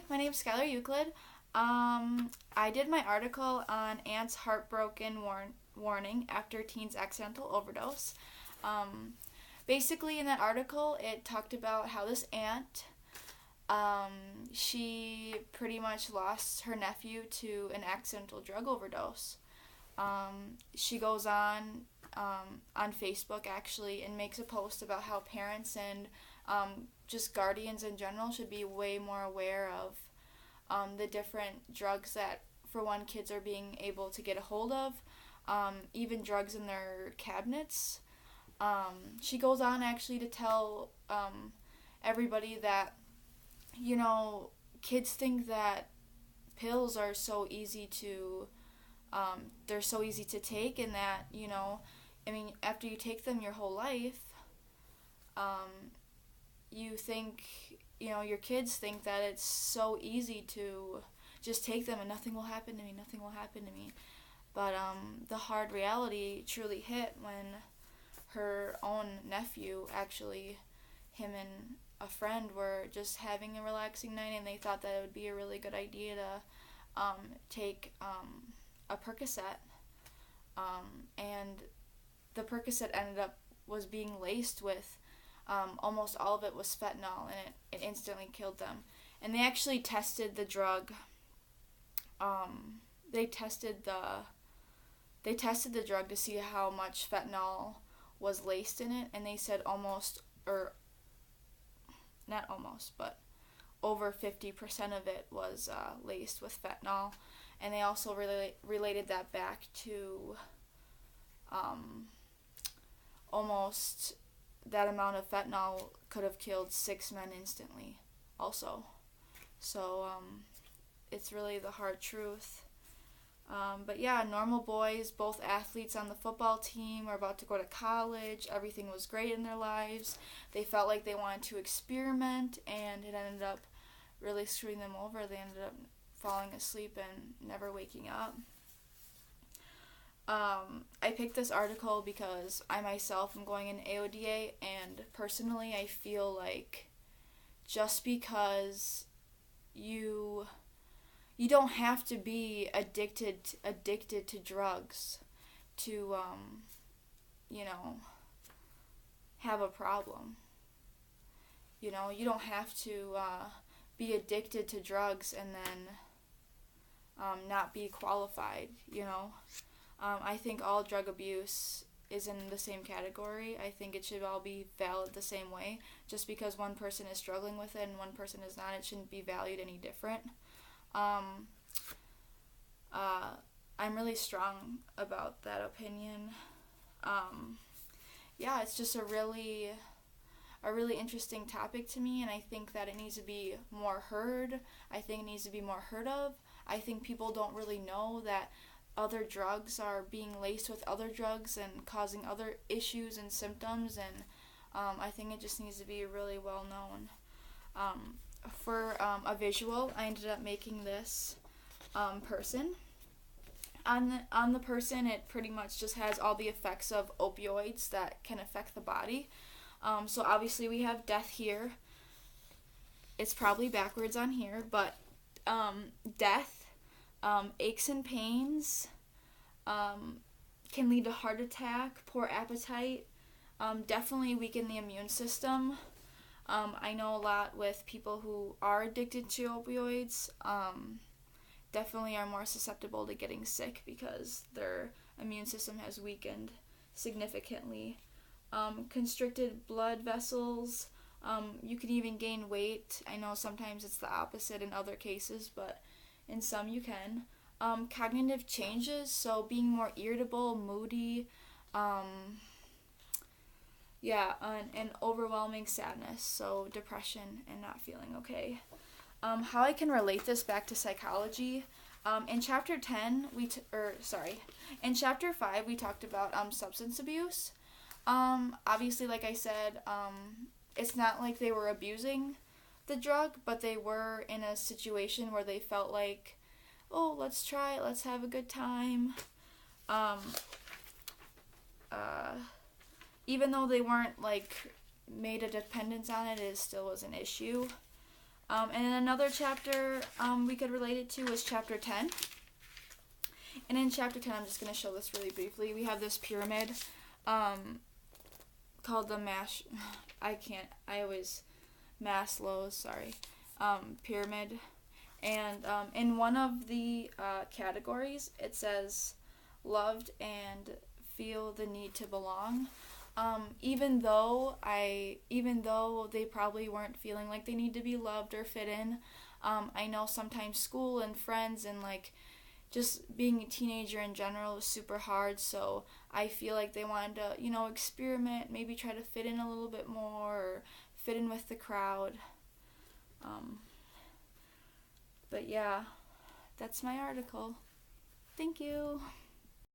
my name's Skylar Euclid. I did my article on Aunt's heartbroken warning after teen's accidental overdose. Um, Basically, in that article, it talked about how this aunt, she pretty much lost her nephew to an accidental drug overdose. She goes on Facebook actually and makes a post about how parents and just guardians in general should be way more aware of the different drugs that, for one, kids are being able to get a hold of, even drugs in their cabinets. She goes on actually to tell everybody that, kids think that pills are so easy to, they're so easy to take, and that, after you take them your whole life, you think, your kids think that it's so easy to just take them and nothing will happen to me, nothing will happen to me. But the hard reality truly hit when her own nephew, actually, him and a friend were just having a relaxing night, and they thought that it would be a really good idea to take a Percocet. And the Percocet ended up was being laced with almost all of it was fentanyl, and it instantly killed them. And they actually tested the drug. They tested the drug to see how much fentanyl was laced in it, and they said not almost, but over 50% of it was laced with fentanyl. And they also related that back to almost that amount of fentanyl could have killed 6 men instantly also. So it's really the hard truth. But yeah, normal boys, both athletes on the football team, were about to go to college. Everything was great in their lives. They felt like they wanted to experiment, and it ended up really screwing them over. They ended up falling asleep and never waking up. I picked this article because I myself am going in AODA, and personally I feel like just because you don't have to be addicted to drugs to have a problem. You don't have to be addicted to drugs and then not be qualified. I think all drug abuse is in the same category. I think it should all be valued the same way. Just because one person is struggling with it and one person is not, it shouldn't be valued any different. I'm really strong about that opinion. It's just a really interesting topic to me, and I think that it needs to be more heard. I think it needs to be more heard of. I think people don't really know that other drugs are being laced with other drugs and causing other issues and symptoms, and I think it just needs to be really well known. For a visual, I ended up making this person. On the person, it pretty much just has all the effects of opioids that can affect the body. So obviously we have death here. It's probably backwards on here, but death, aches and pains, can lead to heart attack, poor appetite, definitely weaken the immune system. I know a lot with people who are addicted to opioids, definitely are more susceptible to getting sick because their immune system has weakened significantly. Constricted blood vessels, you can even gain weight. I know sometimes it's the opposite in other cases, but in some you can. Cognitive changes, so being more irritable, moody, and overwhelming sadness, so depression and not feeling okay. How I can relate this back to psychology. In chapter 5 we talked about substance abuse. Obviously, like I said, it's not like they were abusing the drug, but they were in a situation where they felt like, oh, let's try it, let's have a good time. Even though they weren't like made a dependence on it, it still was an issue. And another chapter we could relate it to was chapter 10. And in chapter 10, I'm just going to show this really briefly. We have this pyramid called the Maslow's pyramid. And in one of the categories, it says loved and feel the need to belong. Even though they probably weren't feeling like they need to be loved or fit in, I know sometimes school and friends and like just being a teenager in general is super hard, so I feel like they wanted to, experiment, maybe try to fit in a little bit more, or fit in with the crowd. But yeah, that's my article. Thank you.